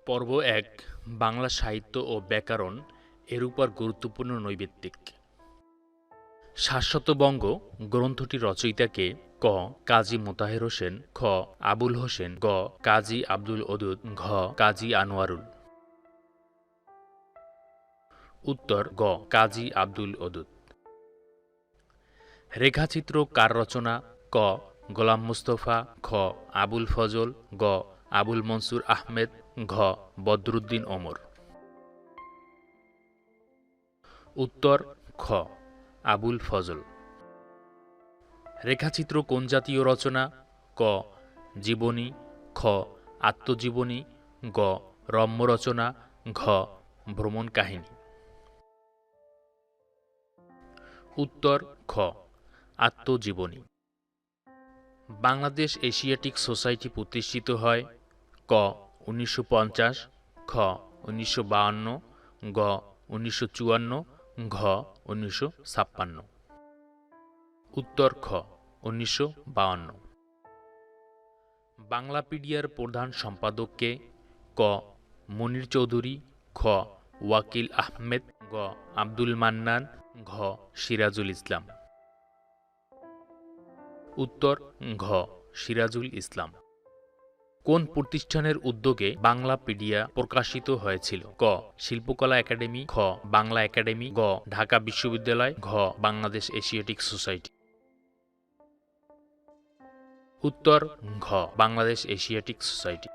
পর্ব ১ বাংলা সাহিত্য ও ব্যাকরণ এর উপর গুরুত্বপূর্ণ নৈবেত্তিক। শাশ্বত বঙ্গ গ্রন্থটির রচয়িতাকে ক. কাজী মোতাহের হোসেন, খ. আবুল হোসেন, গ. কাজী আব্দুল ওদুদ, ঘ. কাজী আনোয়ারুল। উত্তর গ. কাজী আব্দুল ওদুদ। রেখাচিত্র কার রচনা? ক. গোলাম মুস্তফা, খ. আবুল ফজল, গ. আবুল মনসুর আহমেদ, ঘ. বদরুদ্দীন ওমর। উত্তর খ. আবুল ফজল। রেখাচিত্র কোন জাতীয় রচনা? ক. জীবনী, খ. আত্মজীবনী, গ. রম্য রচনা, ঘ. ভ্রমণ কাহিনী। উত্তর খ. আত্মজীবনী। বাংলাদেশ এশিয়াটিক সোসাইটি প্রতিষ্ঠিত হয় ক. ১৯৫০, খ. ১৯৫২, গ. ১৯৫৪, ঘ. ১৯৫৬। উত্তর খ. ১৯৫২। বাংলাপিডিয়ার প্রধান সম্পাদক কে? ক. মনির চৌধুরী, খ. ওয়াকিল আহমেদ, গ. আব্দুল মান্নান, ঘ. সিরাজুল ইসলাম। উত্তর ঘ. সিরাজুল ইসলাম। কোন প্রতিষ্ঠানের উদ্যোগে বাংলাপিডিয়া প্রকাশিত হয়েছিল? ক. শিল্পকলা একাডেমি, খ. বাংলা একাডেমি, গ. ঢাকা বিশ্ববিদ্যালয়, ঘ. Bangladesh Asiatic society. উত্তর ঘ. Bangladesh Asiatic society.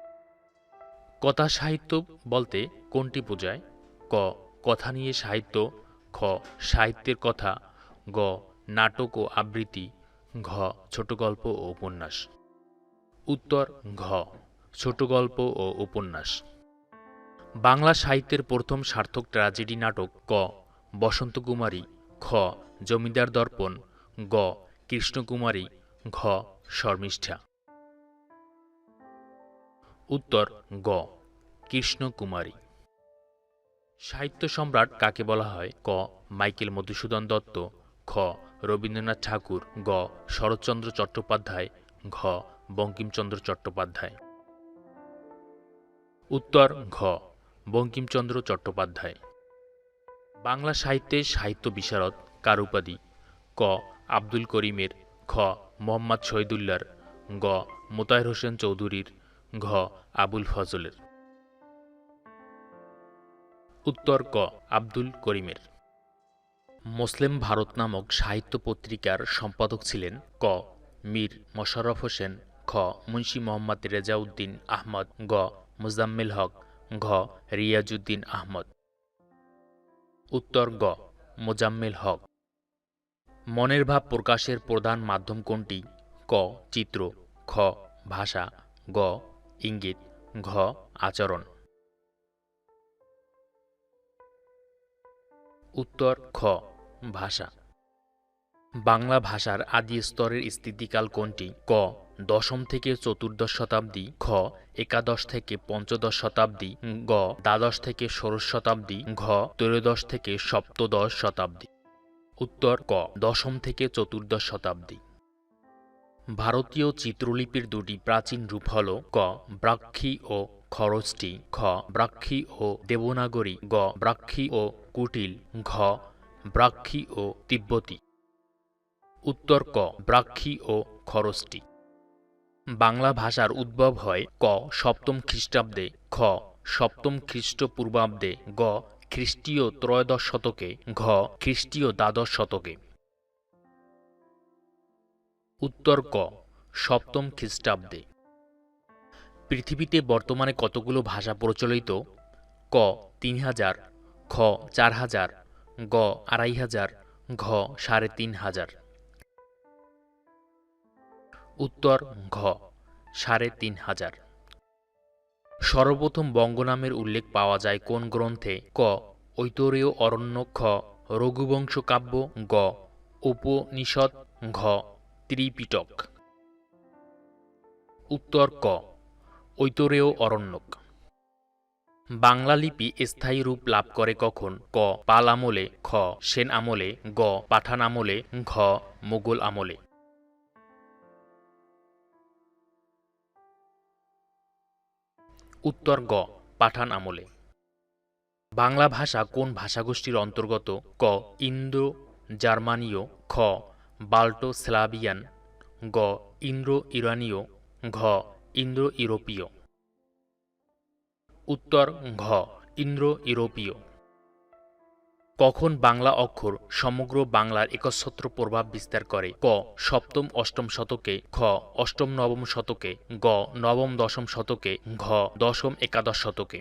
কথা সাহিত্য বলতে কোনটি বোঝায়? ক. কথা নিয়ে সাহিত্য, খ. সাহিত্যের কথা, গ. নাটক ও আবৃত্তি, ঘ. ছোট গল্প ও উপন্যাস। উত্তর ঘ. ছোট গল্প ও উপন্যাস। বাংলা সাহিত্যের প্রথম সার্থক ট্র্যাজেডি নাটক? ক. বসন্ত কুমারী, খ. জমিদার দর্পণ, গ. কৃষ্ণকুমারী, ঘ. শর্মিষ্ঠা। উত্তর গ. কৃষ্ণকুমারী। সাহিত্য সম্রাট কাকে বলা হয়? ক. মাইকেল মধুসূদন দত্ত, খ. রবীন্দ্রনাথ ঠাকুর, গ. শরৎচন্দ্র চট্টোপাধ্যায়, ঘ. বঙ্কিমচন্দ্র চট্টোপাধ্যায়। উত্তর ঘ. বঙ্কিমচন্দ্র চট্টোপাধ্যায়। বাংলা সাহিত্যে সাহিত্য বিশারদ কার উপাধি? ক. আব্দুল করিমের, খ. মুহাম্মদ শহীদুল্লাহর, গ. মোতাহের হোসেন চৌধুরীর, ঘ. আবুল ফজলের। উত্তর ক. আব্দুল করিমের। মুসলিম ভারত নামক সাহিত্য পত্রিকার সম্পাদক ছিলেন? ক. মীর মশাররফ হোসেন, খ. মুন্সী মোহাম্মদ রেজাউদ্দিন আহমদ, গ. মুজাম্মেল হক, ঘ. রিয়াজউদ্দিন আহমদ। উত্তর গ. মোজাম্মেল হক। মনের ভাব প্রকাশের প্রধান মাধ্যম কোনটি? ক. চিত্র, খ. ভাষা, গ. ইঙ্গিত, ঘ. আচরণ। উত্তর খ. ভাষা। বাংলা ভাষার আদি স্তরের স্থিতিকাল কোনটি? ক. দশম থেকে চতুর্দশ শতাব্দী, খ. একাদশ থেকে পঞ্চদশ শতাব্দী, গ. দ্বাদশ থেকে ষোড়শ শতাব্দী, ঘ. ত্রয়োদশ থেকে সপ্তদশ শতাব্দী। উত্তর ক. দশম থেকে চতুর্দশ শতাব্দী। ভারতীয় চিত্রলিপির দুটি প্রাচীন রূপ হল ক. ব্রাহ্মী ও খরোষ্ঠী, খ. ব্রাহ্মী ও দেবনাগরী, গ. ব্রাহ্মী ও কুটিল, ঘ. ব্রাহ্মী ও তিব্বতী। উত্তর ক. ব্রাহ্মী ও খরোষ্ঠী। বাংলা ভাষার উদ্ভব হয় ক. সপ্তম খ্রিস্টাব্দে, খ. সপ্তম খ্রিস্টপূর্বাব্দে, গ. খ্রিস্টীয় ত্রয়োদশ শতকে, ঘ. খ্রিস্টীয় দ্বাদশ শতকে। উত্তর ক. সপ্তম খ্রিস্টাব্দে। পৃথিবীতে বর্তমানে কতগুলো ভাষা প্রচলিত? ক. ৩,০০০, খ. ৪,০০০, গ. ২,৫০০, ঘ. ৩,৫০০। উত্তর ঘ. ৩,৫০০। সর্বপ্রথম বঙ্গ নামের উল্লেখ পাওয়া যায় কোন গ্রন্থে? ক. ঐতরেয় অরণ্যক, খ. রঘুবংশ কাব্য, গ. উপনিষদ, ঘ. ত্রিপিটক। উত্তর ক. ঐতরেয় অরণ্যক। বাংলা লিপি স্থায়ী রূপ লাভ করে কখন? ক. পাল আমলে, খ. সেন আমলে, গ. পাঠান আমলে, ঘ. মুঘল আমলে। উত্তর গ. পাঠান আমলে। বাংলা ভাষা কোন ভাষাগোষ্ঠীর অন্তর্গত? ক ইন্দো জার্মানীয়, খ বাল্টো স্লাভিয়ান, গ ইন্দ্রো ইরানীয়, ঘ ইন্দ্রো ইউরোপীয়। উত্তর ঘ ইন্দ্রো ইউরোপীয়। কখন বাংলা অক্ষর সমগ্র বাংলার একচ্ছত্র প্রভাব বিস্তার করে? ক সপ্তম অষ্টম শতকে, খ অষ্টম নবম শতকে, গ নবম দশম শতকে, ঘ দশম একাদশ শতকে।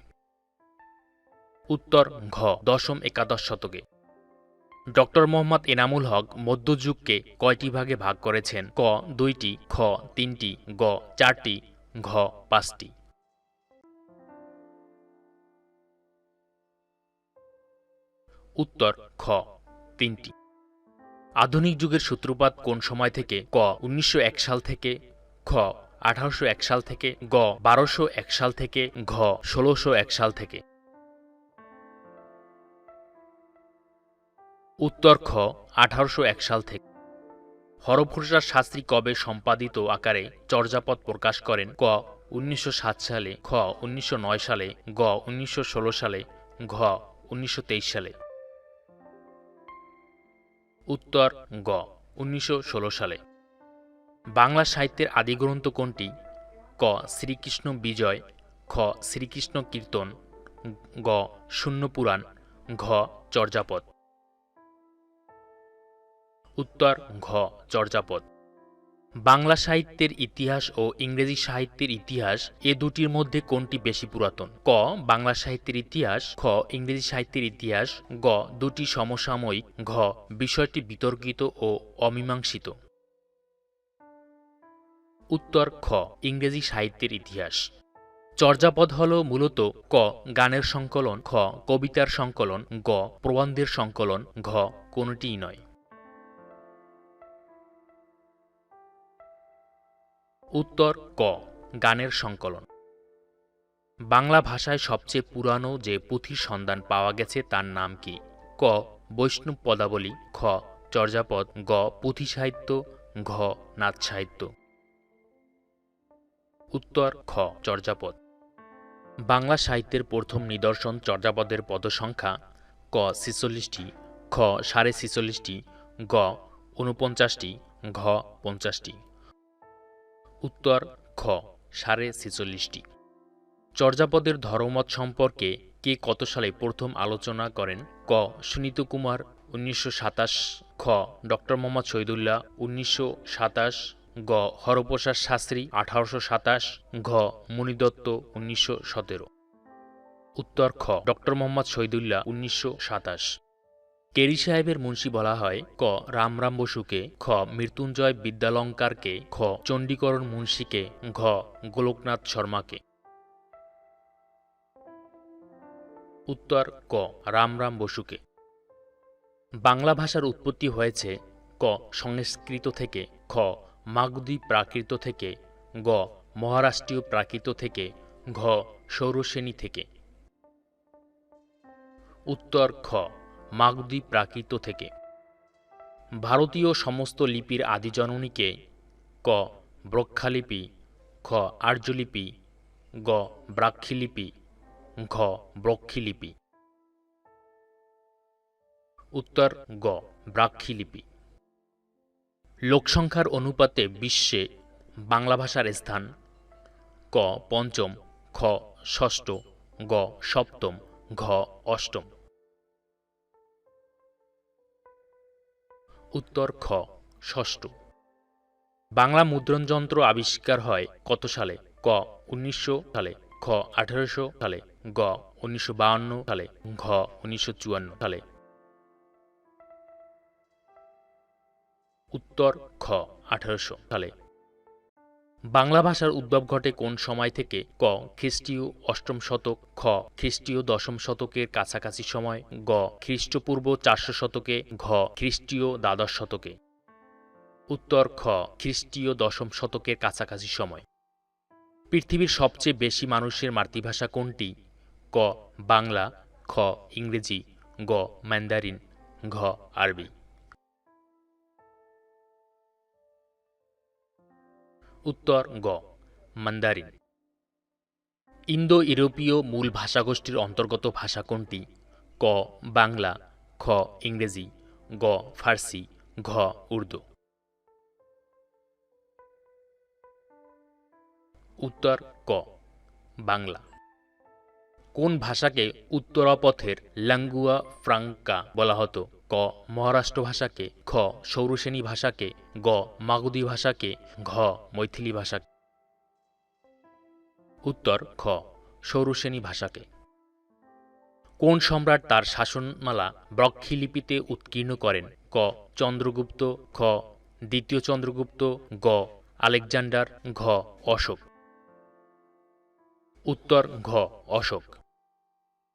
উত্তর ঘ দশম একাদশ শতকে। ডক্টর মোহাম্মদ এনামুল হক মধ্যযুগকে কয়টি ভাগে ভাগ করেছেন? ক 2টি, খ 3টি, গ 4টি, ঘ 5টি। উত্তর খ 3টি। আধুনিক যুগের সূত্রপাত কোন সময় থেকে? ক 1901 সাল থেকে, খ 1801 সাল থেকে, গ 1201 সাল থেকে, ঘ 1601 সাল থেকে। উত্তর খ 1801 সাল থেকে। হরপ্রসাদ শাস্ত্রী কবে সম্পাদিত আকারে চর্যাপদ প্রকাশ করেন? ক 1907 সালে, খ 1909 সালে, গ 1916 সালে, ঘ 1923 সালে। উত্তর গ 1916 সালে। বাংলা সাহিত্যের আদিগ্রন্থ কোনটি? ক শ্রীকৃষ্ণ বিজয়, খ শ্রীকৃষ্ণ কীর্তন, গ শূন্য পুরাণ, ঘ চর্যাপদ। উত্তর ঘ চর্যাপদ। বাংলা সাহিত্যের ইতিহাস ও ইংরেজি সাহিত্যের ইতিহাস এ দুটির মধ্যে কোনটি বেশি পুরাতন? ক বাংলা সাহিত্যের ইতিহাস, খ ইংরেজি সাহিত্যের ইতিহাস, গ দুটি সমসাময়িক, ঘ বিষয়টি বিতর্কিত ও অমীমাংসিত। উত্তর খ ইংরেজি সাহিত্যের ইতিহাস। চর্যাপদ হল মূলত ক গানের সংকলন, খ কবিতার সংকলন, গ প্রবন্ধের সংকলন, ঘ কোনটিই নয়। উত্তর ক গানের সংকলন। বাংলা ভাষায় সবচেয়ে পুরানো যে পুঁথির সন্ধান পাওয়া গেছে তার নাম কি? ক বৈষ্ণব পদাবলী, খ চর্যাপদ, গ পুঁথি সাহিত্য, ঘ নাথ সাহিত্য। উত্তর খ চর্যাপদ। বাংলা সাহিত্যের প্রথম নিদর্শন চর্যাপদের পদসংখ্যা ক 46টি, খ 46.5টি, গ 49টি, ঘ 50টি। উত্তর খ 46.5টি। চর্যাপদের ধর্মমত সম্পর্কে কে কত সালে প্রথম আলোচনা করেন? ক সুনীত কুমার 1927, খ ডক্টর মোহাম্মদ শহীদুল্লাহ 1927, গ হরপ্রসাদ শাস্ত্রী 1827, ঘ মুনিদত্ত 1917। উত্তর খ ডক্টর মোহাম্মদ শহীদুল্লাহ 1927। কেরি সাহেবের মুন্সি বলা হয়? ক রামরাম বসুকে, খ মৃত্যুঞ্জয় বিদ্যালঙ্কারকে, খ চণ্ডীকরণ মুন্সিকে, ঘ গোলকনাথ শর্মাকে। উত্তর ক রামরাম বসুকে। বাংলা ভাষার উৎপত্তি হয়েছে ক সংস্কৃত থেকে, খ মাগধী প্রাকৃত থেকে, গ মহারাষ্ট্রীয় প্রাকৃত থেকে, ঘ সৌরসেনী থেকে। উত্তর খ মাগধী প্রাকৃত থেকে। ভারতীয় সমস্ত লিপির আদিজননীকে? ক ব্রহ্মলিপি, খ আর্যলিপি, গ ব্রাহ্মীলিপি, ঘ ব্রহ্মীলিপি। উত্তর গ ব্রাহ্মীলিপি। লোকসংখ্যার অনুপাতে বিশ্বে বাংলা ভাষার স্থান? ক পঞ্চম, খ ষষ্ঠ, গ সপ্তম, ঘ অষ্টম। উত্তর খ ষষ্ঠ। বাংলা মুদ্রণযন্ত্র আবিষ্কার হয় কত সালে? ক 1900 সালে, খ 1800 সালে, গ 1952 সালে, ঘ 1954 সালে। উত্তর খ 1800 সালে। বাংলা ভাষার উদ্ভব ঘটে কোন সময় থেকে? ক খ্রিস্টীয় অষ্টম শতক, খ খ্রিস্টীয় দশম শতকের কাছাকাছি সময়, গ খ্রিস্টপূর্ব 400 শতকে, ঘ খ্রিস্টীয় দ্বাদশ শতকে। উত্তর খ খ্রিস্টীয় দশম শতকের কাছাকাছি সময়। পৃথিবীর সবচেয়ে বেশি মানুষের মাতৃভাষা কোনটি? ক বাংলা, খ ইংরেজি, গ ম্যান্ডারিন, ঘ আরবি। উত্তর গ ম্যান্ডারিন। ইন্দো ইউরোপীয় মূল ভাষাগোষ্ঠীর অন্তর্গত ভাষা কোনটি? ক বাংলা, খ ইংরেজি, গ ফার্সি, ঘ উর্দু। উত্তর ক বাংলা। কোন ভাষাকে উত্তরাপথের ল্যাঙ্গুয়া ফ্রাঙ্কা বলা হতো? ক মহারাষ্ট্র ভাষাকে, খ সৌরসেনী ভাষাকে, গ মাগধী ভাষাকে, ঘ মৈথিলি ভাষাকে। উত্তর খ সৌরসেনী ভাষাকে। কোন সম্রাট তার শাসনমালা ব্রহ্মী লিপিতে উৎকীর্ণ করেন? ক চন্দ্রগুপ্ত, খ দ্বিতীয় চন্দ্রগুপ্ত, গ আলেকজান্ডার, ঘ অশোক। উত্তর ঘ অশোক।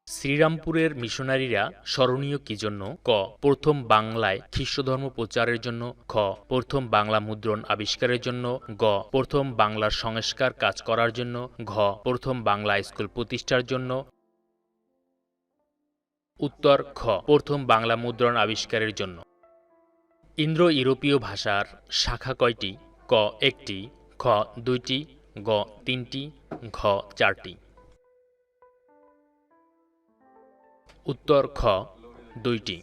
শ্রীরামপুরের মিশনারিরা স্মরণীয় কি জন্য? ক প্রথম বাংলায় খ্রিস্টধর্ম প্রচারের জন্য, খ প্রথম বাংলা মুদ্রণ আবিষ্কারের জন্য, গ প্রথম বাংলার সংস্কার কাজ করার জন্য, ঘ প্রথম বাংলা স্কুল প্রতিষ্ঠার জন্য। উত্তর খ প্রথম বাংলা মুদ্রণ আবিষ্কারের জন্য। ইন্দো ইউরোপীয় ভাষার শাখা কয়টি? ক একটি, খ দুইটি, গ তিনটি, ঘ চারটি। উত্তর খ দুইটি।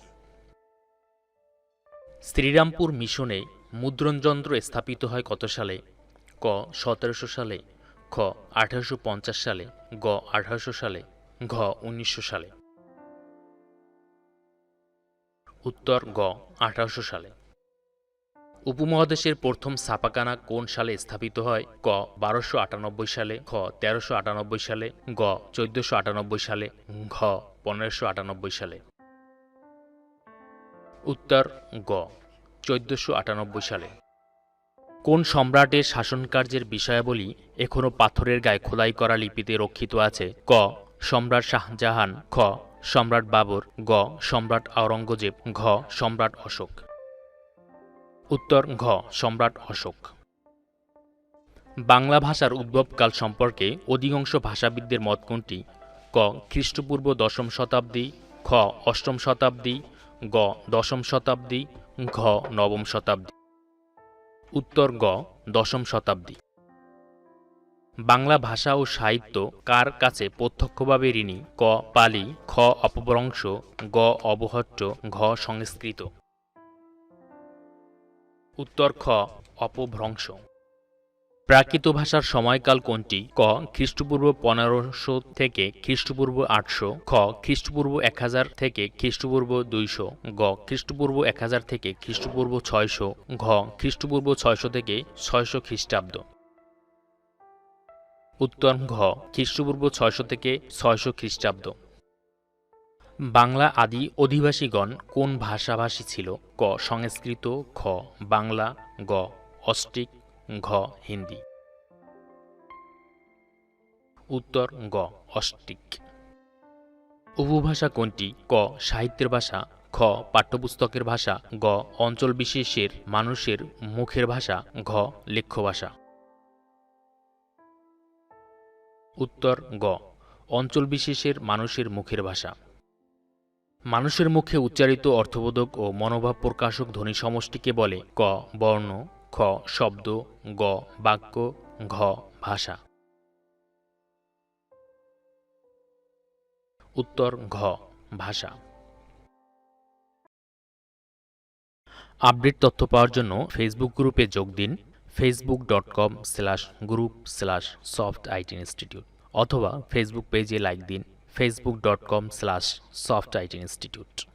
শ্রীরামপুর মিশনে মুদ্রণযন্ত্র স্থাপিত হয় কত সালে? ক ১৭০০ সালে, খ ১৮৫০ সালে, গ ১৮০০ সালে, ঘ ১৯০০ সালে। উত্তর গ ১৮০০ সালে। উপমহাদেশের প্রথম ছাপাখানা কোন সালে স্থাপিত হয়? ক ১২৯৮ সালে, খ ১৩৯৮ সালে, গ ১৪৯৮ সালে, ঘ ১৫৯৮ সালে। উত্তর গ ১৪৯৮ সালে। কোন সম্রাটের শাসনকার্যের বিষয়াবলী এখনও পাথরের গায়ে খোদাই করা লিপিতে রক্ষিত আছে? ক সম্রাট শাহজাহান, খ সম্রাট বাবর, গ সম্রাট আওরঙ্গজেব, ঘ সম্রাট অশোক। উত্তর ঘ সম্রাট অশোক। বাংলা ভাষার উদ্ভবকাল সম্পর্কে অধিকাংশ ভাষাবিদদের মত কোনটি? ক খ্রিস্টপূর্ব ১০ম শতাব্দী, খ অষ্টম শতাব্দী, গ ১০ম শতাব্দী, ঘ নবম শতাব্দী। উত্তর গ ১০ম শতাব্দী। বাংলা ভাষা ও সাহিত্য কার কাছে প্রত্যক্ষভাবে ঋণী? ক পালি, খ অপভ্রংশ, গ অবহট্ট, ঘ সংস্কৃত। উত্তর খ অপভ্রংশ। প্রাকৃত ভাষার সময়কাল কোনটি? ক খ্রিস্টপূর্ব ১৫০০ থেকে খ্রিস্টপূর্ব ৮০০, খ খ্রিস্টপূর্ব ১০০০ থেকে খ্রিস্টপূর্ব ২০০, গ খ্রিস্টপূর্ব ১০০০ থেকে খ্রিস্টপূর্ব ৬০০, ঘ খ্রিস্টপূর্ব ৬০০ থেকে ৬০০ খ্রিস্টাব্দ। উত্তর ঘ খ্রিস্টপূর্ব ৬০০ থেকে ৬০০ খ্রিস্টাব্দ। বাংলা আদি অধিবাসীগণ কোন ভাষাভাষী ছিল? ক সংস্কৃত, খ বাংলা, গ অস্ট্রিক, ঘ হিন্দি। উত্তর গ অস্ট্রিক। উপভাষা কোনটি? ক সাহিত্যের ভাষা, খ পাঠ্যপুস্তকের ভাষা, গ অঞ্চল বিশেষের মানুষের মুখের ভাষা, ঘ লেখ্য ভাষা। উত্তর গ অঞ্চল বিশেষের মানুষের মুখের ভাষা। মানুষের মুখে উচ্চারিত অর্থবোধক ও মনোভাব প্রকাশক ধ্বনি সমষ্টিকে বলে? ক বর্ণ, খ শব্দ, গ বাক্য, ঘ ভাষা। উত্তর ঘ ভাষা। আপডেট তথ্য পাওয়ার জন্য ফেসবুক গ্রুপে যোগ দিন facebook.com/group/softitinstitute অথবা ফেসবুক পেজে লাইক দিন facebook.com/softitinstitute।